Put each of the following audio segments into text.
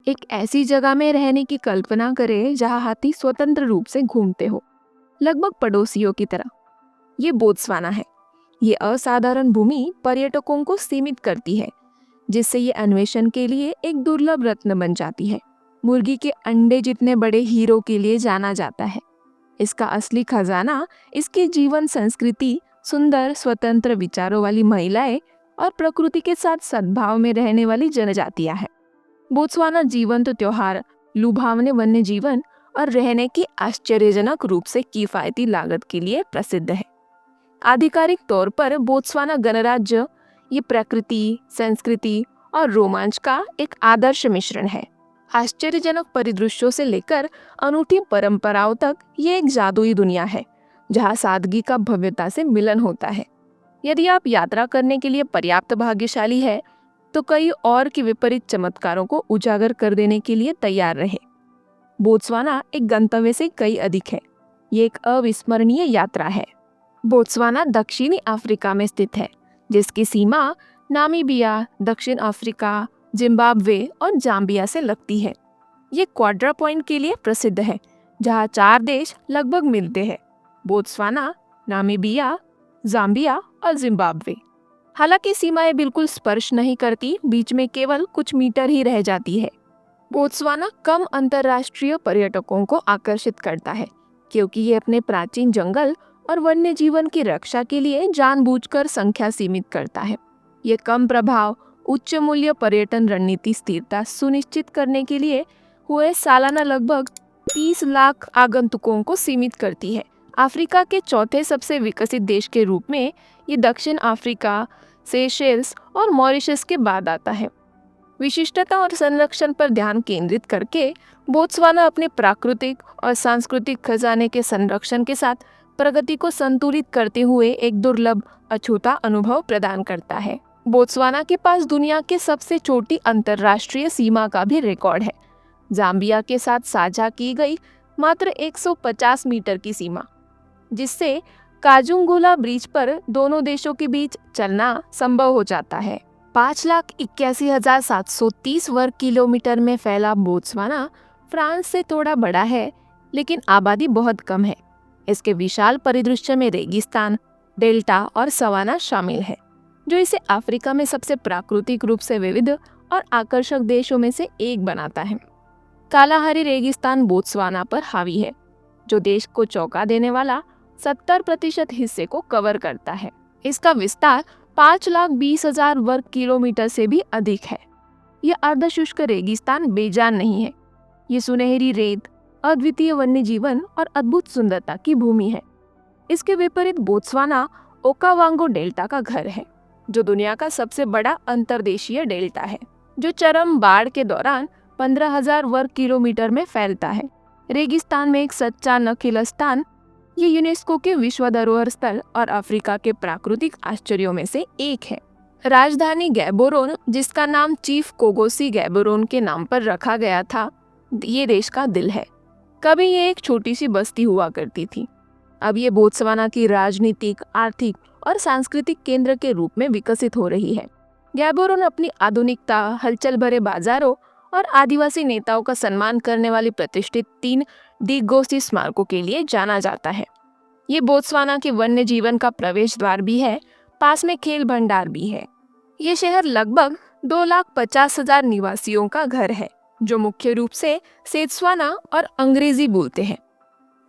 एक ऐसी जगह में रहने की कल्पना करें जहां हाथी स्वतंत्र रूप से घूमते हो, लगभग पड़ोसियों की तरह। ये बोत्सवाना है। ये असाधारण भूमि पर्यटकों को सीमित करती है, जिससे ये अन्वेषण के लिए एक दुर्लभ रत्न बन जाती है। मुर्गी के अंडे जितने बड़े हीरो के लिए जाना जाता है। इसका असली खजाना इसकी जीवन संस्कृति, सुंदर स्वतंत्र विचारों वाली महिलाएं और प्रकृति के साथ सद्भाव में रहने वाली जनजातियां हैं। बोत्सवाना जीवंत त्योहार, लुभावने वन्य जीवन और रहने की आश्चर्यजनक रूप से किफायती लागत के लिए प्रसिद्ध है। आधिकारिक तौर पर बोत्सवाना गणराज्य ये प्रकृति, संस्कृति और रोमांच का एक आदर्श मिश्रण है। आश्चर्यजनक परिदृश्यों से लेकर अनूठी परंपराओं तक ये एक जादुई दुनिया है, जहाँ सादगी का भव्यता से मिलन होता है। यदि आप यात्रा करने के लिए पर्याप्त भाग्यशाली है, तो कई और के विपरीत चमत्कारों को उजागर कर देने के लिए तैयार रहे। बोत्सवाना एक गंतव्य से कई अधिक है। ये एक अविस्मरणीय यात्रा है। बोत्सवाना दक्षिणी अफ्रीका में स्थित है, जिसकी सीमा नामीबिया, दक्षिण अफ्रीका, जिम्बाब्वे और जाम्बिया से लगती है। ये क्वाड्रा पॉइंट के लिए प्रसिद्ध है, जहाँ 4 देश लगभग मिलते हैं: बोत्सवाना, नामीबिया, जाम्बिया और जिम्बाब्वे। हालांकि सीमाएं बिल्कुल स्पर्श नहीं करती, बीच में केवल कुछ मीटर ही रह जाती है। बोत्सवाना कम अंतर्राष्ट्रीय पर्यटकों को आकर्षित करता है, क्योंकि ये अपने प्राचीन जंगल और वन्य जीवन की रक्षा के लिए जानबूझकर संख्या सीमित करता है। ये कम प्रभाव, उच्च मूल्य पर्यटन रणनीति स्थिरता सुनिश्चित करने के लिए हुए सालाना लगभग 30 लाख आगंतुकों को सीमित करती है। अफ्रीका के चौथे सबसे विकसित देश के रूप में ये दक्षिण अफ्रीका, सेशेल्स और मॉरिशस के बाद आता है। विशिष्टता और संरक्षण पर ध्यान केंद्रित करके बोत्सवाना अपने प्राकृतिक और सांस्कृतिक खजाने के संरक्षण के साथ प्रगति को संतुलित करते हुए एक दुर्लभ, अछूता अनुभव प्रदान करता है। बोत्सवाना के पास दुनिया के सबसे छोटी अंतर्राष्ट्रीय सीमा का भी रिकॉर्ड है, जाम्बिया के साथ साझा की गई मात्र 150 मीटर की सीमा, जिससे काजुंगुला ब्रिज पर दोनों देशों के बीच चलना संभव हो जाता है। 5,81,730 वर्ग किलोमीटर में फैला बोत्सवाना फ्रांस से थोड़ा बड़ा है, लेकिन आबादी बहुत कम है। इसके विशाल परिदृश्य में रेगिस्तान, डेल्टा और सवाना शामिल है, जो इसे अफ्रीका में सबसे प्राकृतिक रूप से विविध और आकर्षक देशों में से एक बनाता है। कालाहारी रेगिस्तान बोत्सवाना पर हावी है, जो देश को चौंका देने वाला 70% हिस्से को कवर करता है। इसका विस्तार 5,20,000 वर्ग किलोमीटर से भी अधिक है। यह अर्धशुष्क रेगिस्तान बेजान नहीं है। ये सुनहरी रेत, अद्वितीय वन्य जीवन और अद्भुत सुंदरता की भूमि है। इसके विपरीत बोत्सवाना ओकावांगो डेल्टा का घर है, जो दुनिया का सबसे बड़ा अंतर्देशीय डेल्टा है, जो चरम बाढ़ के दौरान 15,000 वर्ग किलोमीटर में फैलता है। रेगिस्तान में एक सच्चा नखिलस्तान, ये यूनेस्को के विश्व धरोहर स्थल और अफ्रीका के प्राकृतिक आश्चर्यों में से एक है। राजधानी गैबोरोन, जिसका नाम चीफ कोगोसी गैबोरोन के नाम पर रखा गया था, ये देश का दिल है। कभी ये एक छोटी सी बस्ती हुआ करती थी। अब ये बोत्सवाना की राजनीतिक, आर्थिक और सांस्कृतिक केंद्र के रूप में विकसित हो रही है। गैबोरोन अपनी आधुनिकता, हलचल भरे बाजारों और आदिवासी नेताओं का सम्मान करने वाली प्रतिष्ठित 3 डिगोसी स्मारकों के लिए जाना जाता है। ये बोत्सवाना के वन्य जीवन का प्रवेश द्वार भी है, पास में खेल भंडार भी है। ये शहर लगभग 2,50,000 निवासियों का घर है, जो मुख्य रूप से सेत्स्वाना और अंग्रेजी बोलते हैं।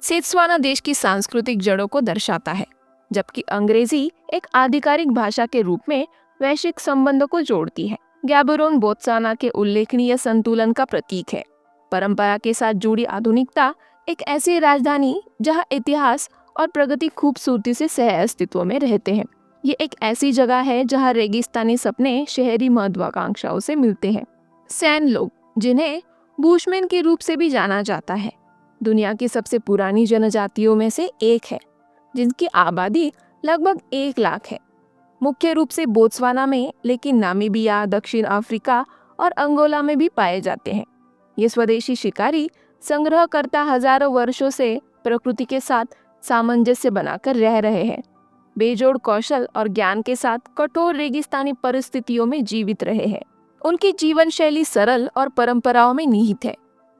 सेत्स्वाना देश की सांस्कृतिक जड़ों को दर्शाता है, जबकि अंग्रेजी एक आधिकारिक भाषा के रूप में वैश्विक संबंधों को जोड़ती है। गैबोरोन बोत्सवाना के उल्लेखनीय संतुलन का प्रतीक है। परंपरा के साथ जुड़ी आधुनिकता, एक ऐसी राजधानी जहां इतिहास और प्रगति खूबसूरती से सह अस्तित्व में रहते हैं। ये एक ऐसी जगह है जहां रेगिस्तानी सपने शहरी महत्वाकांक्षाओं से मिलते हैं। सैन लोग, जिन्हें बुशमैन के रूप से भी जाना जाता है, दुनिया की सबसे पुरानी जनजातियों में से एक है, जिनकी आबादी लगभग 1 लाख है, मुख्य रूप से बोत्सवाना में, लेकिन नामीबिया, दक्षिण अफ्रीका और अंगोला में भी पाए जाते हैं। ये स्वदेशी शिकारी संग्रहकर्ता हजारों वर्षों से प्रकृति के साथ सामंजस्य बनाकर रह रहे हैं, बेजोड़ कौशल और ज्ञान के साथ कठोर रेगिस्तानी परिस्थितियों में जीवित रहे हैं। उनकी जीवन शैली सरल और परंपराओं में निहित है।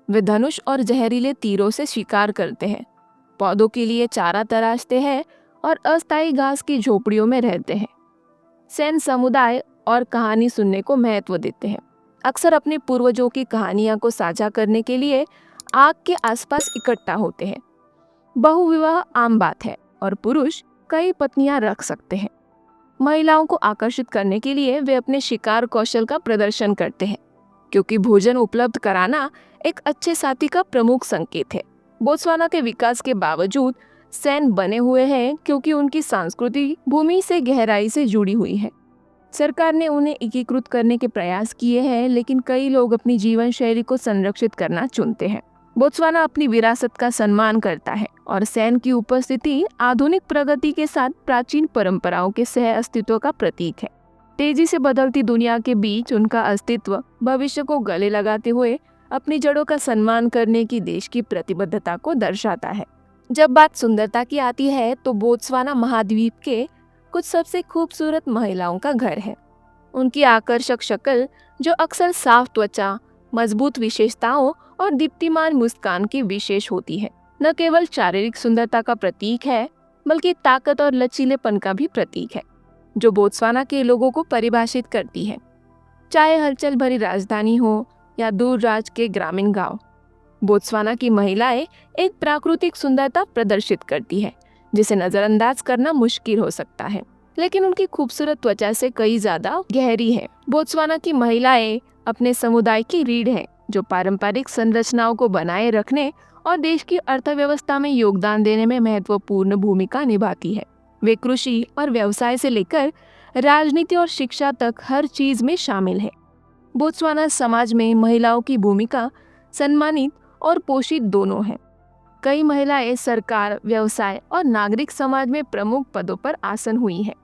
वे धनुष और जहरीले तीरों से शिकार करते हैं, पौधों के लिए चारा तराशते हैं और अस्थायी घास की झोपड़ियों में रहते हैं। सेन समुदाय और कहानी सुनने को महत्व देते हैं। अक्सर अपने पूर्वजों की कहानियां को साझा करने के लिए आग के आसपास इकट्ठा होते हैं। बहुविवाह आम बात है और पुरुष कई पत्नियां रख सकते हैं। महिलाओं को आकर्षित करने के लिए वे अपने शिकार कौशल का प्रदर्शन करते हैं, क्योंकि भोजन उपलब्ध कराना एक अच्छे साथी का प्रमुख संकेत है। बोत्सवाना के विकास के बावजूद सैन बने हुए हैं क्योंकि उनकी संस्कृति भूमि से गहराई से जुड़ी हुई है। सरकार ने उन्हें एकीकृत करने के प्रयास किए हैं, लेकिन कई लोग अपनी जीवन शैली को संरक्षित करना चुनते हैं। बोत्सवाना अपनी विरासत का सम्मान करता है और सैन की उपस्थिति आधुनिक प्रगति के साथ प्राचीन परंपराओं के सह अस्तित्व का प्रतीक है। तेजी से बदलती दुनिया के बीच उनका अस्तित्व भविष्य को गले लगाते हुए अपनी जड़ों का सम्मान करने की देश की प्रतिबद्धता को दर्शाता है। जब बात सुंदरता की आती है तो बोत्सवाना महाद्वीप के कुछ सबसे खूबसूरत महिलाओं का घर है। उनकी आकर्षक शक्ल, जो अक्सर साफ त्वचा, मजबूत विशेषताओं और दीप्तिमान मुस्कान की विशेष होती है, न केवल शारीरिक सुंदरता का प्रतीक है बल्कि ताकत और लचीलेपन का भी प्रतीक है, जो बोत्सवाना के लोगों को परिभाषित करती है। चाहे हलचल भरी राजधानी हो या दूर राज के ग्रामीण गांव, बोत्सवाना की महिलाएं एक प्राकृतिक सुंदरता प्रदर्शित करती है जिसे नजरअंदाज करना मुश्किल हो सकता है, लेकिन उनकी खूबसूरत त्वचा से कई ज्यादा गहरी है। बोत्सवाना की महिलाएं अपने समुदाय की रीढ़ हैं, जो पारंपरिक संरचनाओं को बनाए रखने और देश की अर्थव्यवस्था में योगदान देने में महत्वपूर्ण भूमिका निभाती है। वे कृषि और व्यवसाय से लेकर राजनीति और शिक्षा तक हर चीज में शामिल है। बोत्सवाना समाज में महिलाओं की भूमिका सम्मानित और पोषित दोनों है। कई महिलाएं सरकार, व्यवसाय और नागरिक समाज में प्रमुख पदों पर आसीन हुई हैं।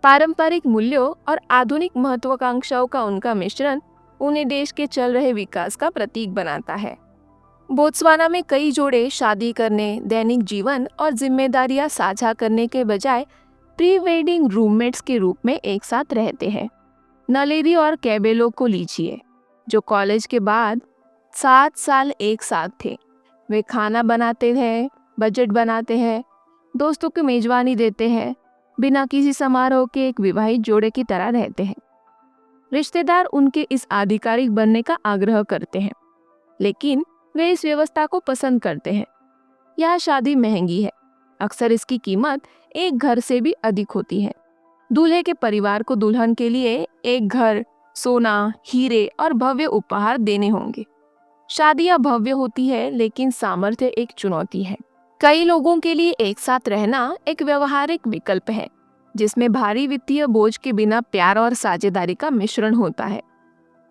पारंपरिक मूल्यों और आधुनिक महत्वाकांक्षाओं का उनका मिश्रण उन्हें देश के चल रहे विकास का प्रतीक बनाता है। बोत्सवाना में कई जोड़े शादी करने, दैनिक जीवन और जिम्मेदारियां साझा करने के बजाय प्री वेडिंग रूममेट्स के रूप में एक साथ रहते हैं। नलेरी और कैबेलो को लीजिए, जो कॉलेज के बाद 7 साल एक साथ थे। वे खाना बनाते हैं, बजट बनाते हैं, दोस्तों की मेजबानी देते हैं, बिना किसी समारोह के एक विवाहित जोड़े की तरह रहते हैं। रिश्तेदार उनके इस आधिकारिक बनने का आग्रह करते हैं, लेकिन वे इस व्यवस्था को पसंद करते हैं। यह शादी महंगी है, अक्सर इसकी कीमत एक घर से भी अधिक होती है। दूल्हे के परिवार को दुल्हन के लिए एक घर, सोना, हीरे और भव्य उपहार देने होंगे। शादियां भव्य होती है, लेकिन सामर्थ्य एक चुनौती है। कई लोगों के लिए एक साथ रहना एक व्यवहारिक विकल्प है, जिसमें भारी वित्तीय बोझ के बिना प्यार और साझेदारी का मिश्रण होता है।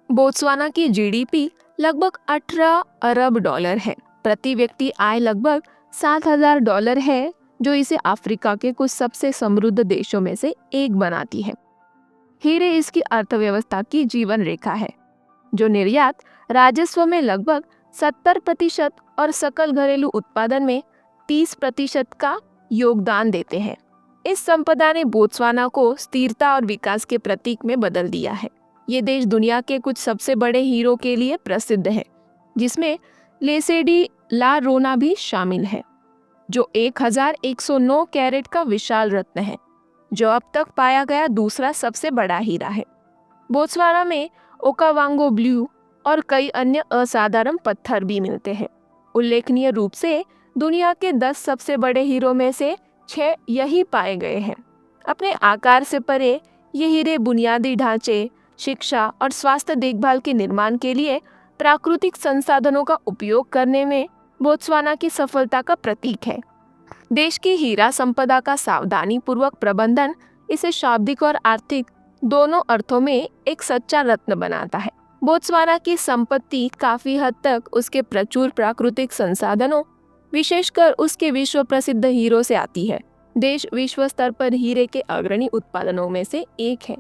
बोत्सवाना की जीडीपी लगभग 18 अरब डॉलर है। प्रति व्यक्ति आय लगभग $7,000 है, जो इसे अफ्रीका के कुछ सबसे समृद्ध देशों में से एक बनाती है। हीरे इसकी अर्थव्यवस्था की जीवन रेखा है, जो निर्यात राजस्व में लगभग 70% और सकल घरेलू उत्पादन में 30% का योगदान देते हैं। इस संपदा ने बोत्सवाना को स्थिरता और विकास के प्रतीक में बदल दिया है। ये देश दुनिया के कुछ सबसे बड़े हीरो के लिए प्रसिद्ध है, जिसमें लेसेडी ला रोना भी शामिल है, जो 1109 कैरेट का विशाल रत्न है, जो अब तक पाया गया दूसरा सबसे बड़ा हीरा है। बोत्सवाना में ओकावांगो ब्लू और कई अन्य असाधारण पत्थर भी मिलते हैं। उल्लेखनीय रूप से दुनिया के 10 सबसे बड़े हीरो में से 6 यही पाए गए हैं। अपने आकार से परे ये हीरे बुनियादी ढांचे, शिक्षा और स्वास्थ्य देखभाल के निर्माण के लिए प्राकृतिक संसाधनों का उपयोग करने में बोत्सवाना की सफलता का प्रतीक है। देश की हीरा संपदा का सावधानी पूर्वक प्रबंधन इसे शाब्दिक और आर्थिक दोनों अर्थों में एक सच्चा रत्न बनाता है। बोत्सवाना की संपत्ति काफी हद तक उसके प्रचुर प्राकृतिक संसाधनों, विशेषकर उसके विश्व प्रसिद्ध हीरो से आती है। देश विश्व स्तर पर हीरे के अग्रणी उत्पादनों में से एक है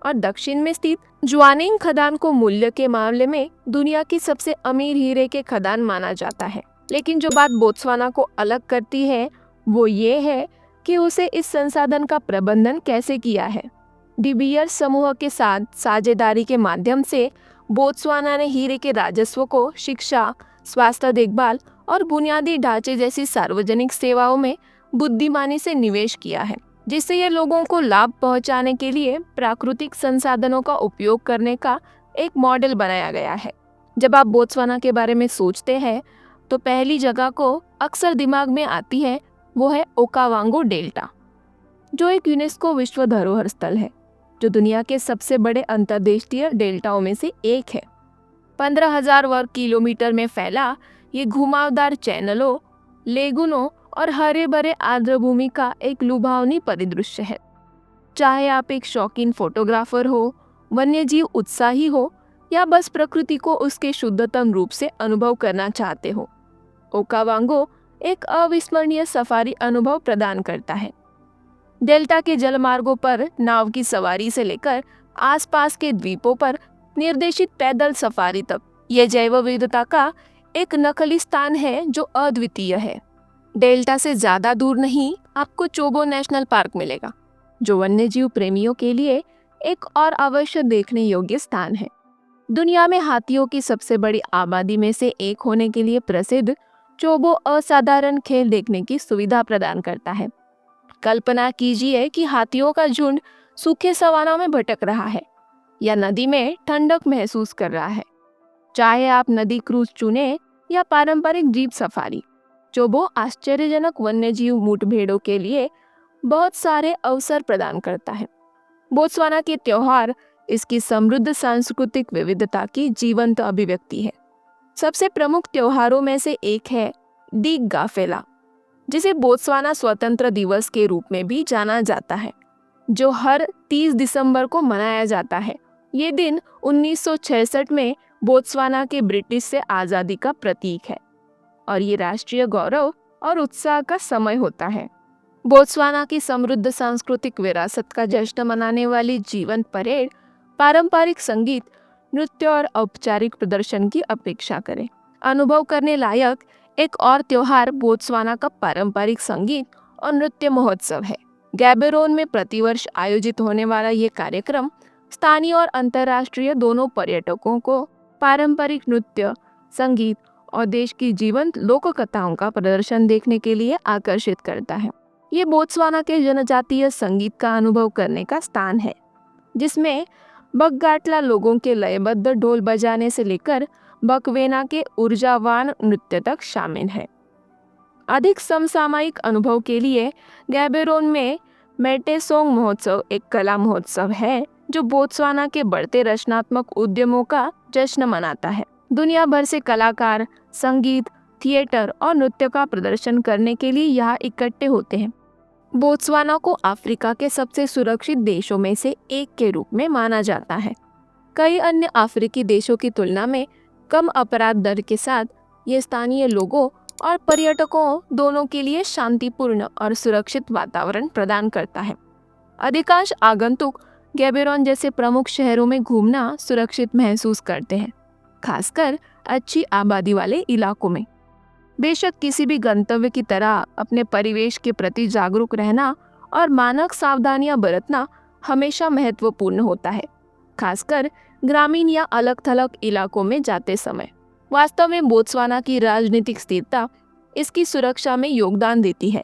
और दक्षिण में स्थित जुआनिंग खदान को मूल्य के मामले में दुनिया की सबसे अमीर हीरे के खदान माना जाता है। लेकिन जो बात बोत्सवाना को अलग करती है वो ये है कि उसे इस संसाधन का प्रबंधन कैसे किया है। डिबियर समूह के साथ साझेदारी के माध्यम से बोत्सवाना ने हीरे के राजस्व को शिक्षा, स्वास्थ्य देखभाल और बुनियादी ढांचे जैसी सार्वजनिक सेवाओं में बुद्धिमानी से निवेश किया है, जिससे ये लोगों को लाभ पहुंचाने के लिए प्राकृतिक संसाधनों का उपयोग करने का एक मॉडल बनाया गया है। जब आप बोत्सवाना के बारे में सोचते हैं तो पहली जगह को अक्सर दिमाग में आती है वो है ओकावांगो डेल्टा, जो एक यूनेस्को विश्व धरोहर स्थल है, जो दुनिया के सबसे बड़े अंतर्देशीय डेल्टाओं में से एक है। 15,000 वर्ग किलोमीटर में फैला ये घुमावदार चैनलों, लेगुनों और हरे भरे आर्द्रभूमि का एक लुभावनी परिदृश्य है। चाहे आप एक शौकीन फोटोग्राफर हो, वन्यजीव उत्साही हो या बस प्रकृति को उसके शुद्धतम रूप से अनुभव करना चाहते हो, ओकावांगो एक अविस्मरणीय सफारी अनुभव प्रदान करता है। डेल्टा के जलमार्गों पर नाव की सवारी से लेकर आसपास के द्वीपों पर निर्देशित पैदल सफारी तक, ये जैव विविधता का एक नकली स्थान है जो अद्वितीय है। डेल्टा से ज्यादा दूर नहीं आपको चोबो नेशनल पार्क मिलेगा, जो वन्यजीव प्रेमियों के लिए एक और अवश्य देखने योग्य स्थान है। दुनिया में हाथियों की सबसे बड़ी आबादी में से एक होने के लिए प्रसिद्ध चोबो असाधारण खेल देखने की सुविधा प्रदान करता है। कल्पना कीजिए कि हाथियों का झुंड सूखे सवानों में भटक रहा है या नदी में ठंडक महसूस कर रहा है। चाहे आप नदी क्रूज चुने या पारंपरिक जीप सफारी, चोबो आश्चर्यजनक वन्यजीव मुठभेड़ों के लिए बहुत सारे अवसर प्रदान करता है। बोत्सवाना के त्योहार इसकी समृद्ध सांस्कृतिक विविधता की जीवंत अभिव्यक्ति है। सबसे प्रमुख त्योहारों में से एक है डी गाफेला, जिसे बोत्सवाना स्वतंत्र दिवस के रूप में भी जाना जाता है, जो हर 30 दिसंबर को मनाया जाता है। ये दिन 1966 में बोत्सवाना के ब्रिटिश से आज़ादी का प्रतीक है और ये राष्ट्रीय गौरव और उत्साह का समय होता है। बोत्सवाना की समृद्ध सांस्कृतिक विरासत का जश्न मनाने वाली जीवंत परेड पारंपरिक संगीत, नृत्य और औपचारिक प्रदर्शन की अपेक्षा करें। अनुभव करने लायक एक और त्योहार बोत्सवाना का पारंपरिक संगीत और नृत्य महोत्सव है। गैबेरोन में प्रतिवर्ष आयोजित होने वाला ये कार्यक्रम स्थानीय और अंतर्राष्ट्रीय दोनों पर्यटकों को पारंपरिक नृत्य, संगीत और देश की जीवंत लोक कथाओं का प्रदर्शन देखने के लिए आकर्षित करता है। ये बोत्सवाना के जनजातीय संगीत का अनुभव करने का स्थान है, जिसमें बकगाटला लोगों के लयबद्ध ढोल बजाने से लेकर बकवेना के ऊर्जावान नृत्य तक शामिल है। अधिक समसामयिक अनुभव के लिए गैबेरोन में मेटेसोंग महोत्सव एक कला महोत्सव है, जो बोत्सवाना के बढ़ते रचनात्मक उद्यमों का जश्न मनाता है। दुनिया भर से कलाकार संगीत, थिएटर और नृत्य का प्रदर्शन करने के लिए यहाँ इकट्ठे होते हैं। बोत्सवाना को अफ्रीका के सबसे सुरक्षित देशों में से एक के रूप में माना जाता है। कई अन्य अफ्रीकी देशों की तुलना में कम अपराध दर के साथ ये स्थानीय लोगों और पर्यटकों दोनों के लिए शांतिपूर्ण और सुरक्षित वातावरण प्रदान करता है। अधिकांश आगंतुक गैबेरोन जैसे प्रमुख शहरों में घूमना सुरक्षित महसूस करते हैं, खासकर अच्छी आबादी वाले इलाकों में। बेशक किसी भी गंतव्य की तरह अपने परिवेश के प्रति जागरूक रहना और मानक सावधानियां बरतना हमेशा महत्वपूर्ण होता है, खासकर ग्रामीण या अलग थलग इलाकों में जाते समय। वास्तव में बोत्सवाना की राजनीतिक स्थिरता इसकी सुरक्षा में योगदान देती है।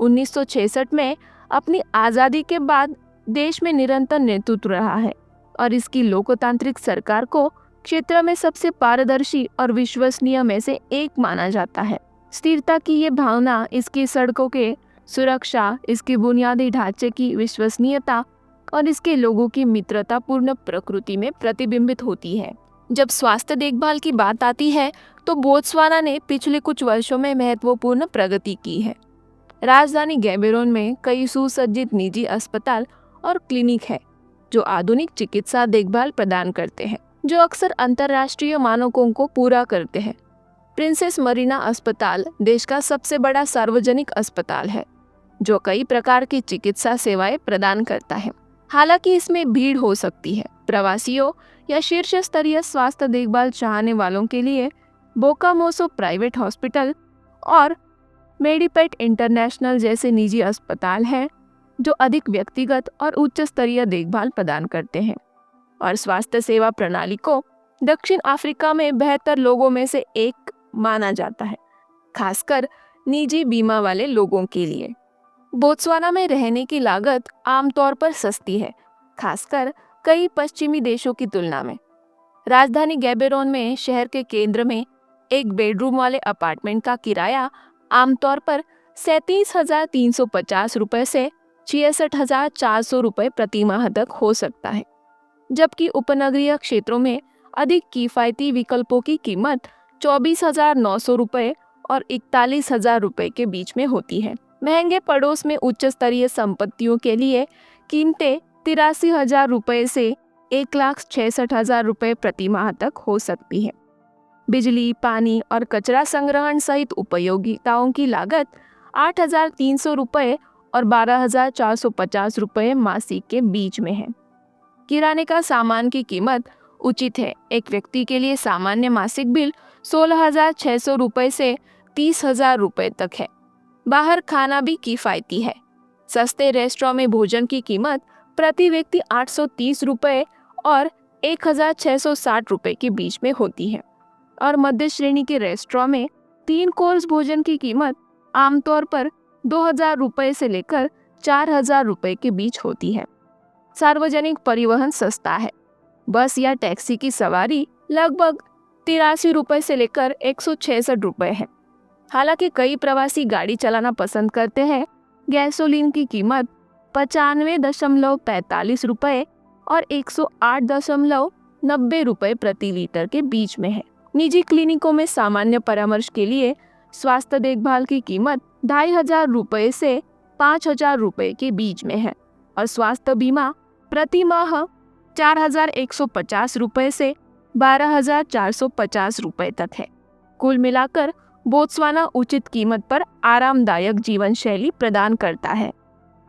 1966 में अपनी आज़ादी के बाद देश में निरंतर नेतृत्व रहा है और इसकी लोकतांत्रिक सरकार को क्षेत्र में सबसे पारदर्शी और विश्वसनीय में से एक माना जाता है। स्थिरता की ये भावना इसकी सड़कों के सुरक्षा, इसकी बुनियादी ढांचे की विश्वसनीयता और इसके लोगों की मित्रतापूर्ण प्रकृति में प्रतिबिंबित होती है। जब स्वास्थ्य देखभाल की बात आती है तो बोत्सवाना ने पिछले कुछ वर्षों में महत्वपूर्ण प्रगति की है। राजधानी गैबेरोन में कई सुसज्जित निजी अस्पताल और क्लिनिक है जो आधुनिक चिकित्सा देखभाल प्रदान करते हैं, जो अक्सर अंतर्राष्ट्रीय मानकों को पूरा करते हैं। प्रिंसेस मरीना अस्पताल देश का सबसे बड़ा सार्वजनिक अस्पताल है जो कई प्रकार की चिकित्सा सेवाएं प्रदान करता है। हालांकि इसमें भीड़ हो सकती है। प्रवासियों या शीर्ष स्तरीय स्वास्थ्य देखभाल चाहने वालों के लिए बोकामोसो प्राइवेट हॉस्पिटल और मेडिपेट इंटरनेशनल जैसे निजी अस्पताल हैं जो अधिक व्यक्तिगत और उच्च स्तरीय देखभाल प्रदान करते हैं। और स्वास्थ्य सेवा प्रणाली को दक्षिण अफ्रीका में बेहतर लोगों में से एक माना जाता है, खासकर निजी बीमा वाले लोगों के लिए। बोत्सवाना में रहने की लागत आमतौर पर सस्ती है, खासकर कई पश्चिमी देशों की तुलना में। राजधानी गैबोरोन में शहर के केंद्र में एक बेडरूम वाले अपार्टमेंट का किराया आमतौर पर 37,350 रुपये से 66,400 रुपये प्रति माह तक हो सकता है, जबकि उपनगरीय क्षेत्रों में अधिक किफायती विकल्पों की कीमत 24,900 रुपये और 41,000 रुपये के बीच में होती है। महंगे पड़ोस में उच्च स्तरीय संपत्तियों के लिए कीमतें 83,000 रुपये से 1,66,000 रुपये प्रति माह तक हो सकती है। बिजली, पानी और कचरा संग्रहण सहित उपयोगिताओं की लागत 8,300 रुपये और 12,450 रुपये मासिक के बीच में है। किराने का सामान की कीमत उचित है। एक व्यक्ति के लिए सामान्य मासिक बिल 16,600 रुपये से 30,000 रुपये तक है। बाहर खाना भी किफ़ायती है। सस्ते रेस्टोरेंट में भोजन की कीमत प्रति व्यक्ति 830 रुपये और 1,660 रुपये के बीच में होती है, और मध्य श्रेणी के रेस्टोरेंट में 3 कोर्स भोजन की कीमत आमतौर पर 2,000 रुपये से लेकर 4,000 रुपये के बीच होती है। सार्वजनिक परिवहन सस्ता है। बस या टैक्सी की सवारी लगभग 83 रुपये से लेकर 166 रुपये है। हालांकि कई प्रवासी गाड़ी चलाना पसंद करते हैं। गैसोलीन की कीमत 95.45 रुपये और 108.90 रुपये प्रति लीटर के बीच में है। निजी क्लिनिकों में सामान्य परामर्श के लिए स्वास्थ्य देखभाल की कीमत 2,500 रुपये से 5,000 रुपये के बीच में है, और स्वास्थ्य बीमा प्रति माह 4,150 रुपये से 12,450 रुपये तक है। कुल मिलाकर बोत्सवाना उचित कीमत पर आरामदायक जीवन शैली प्रदान करता है।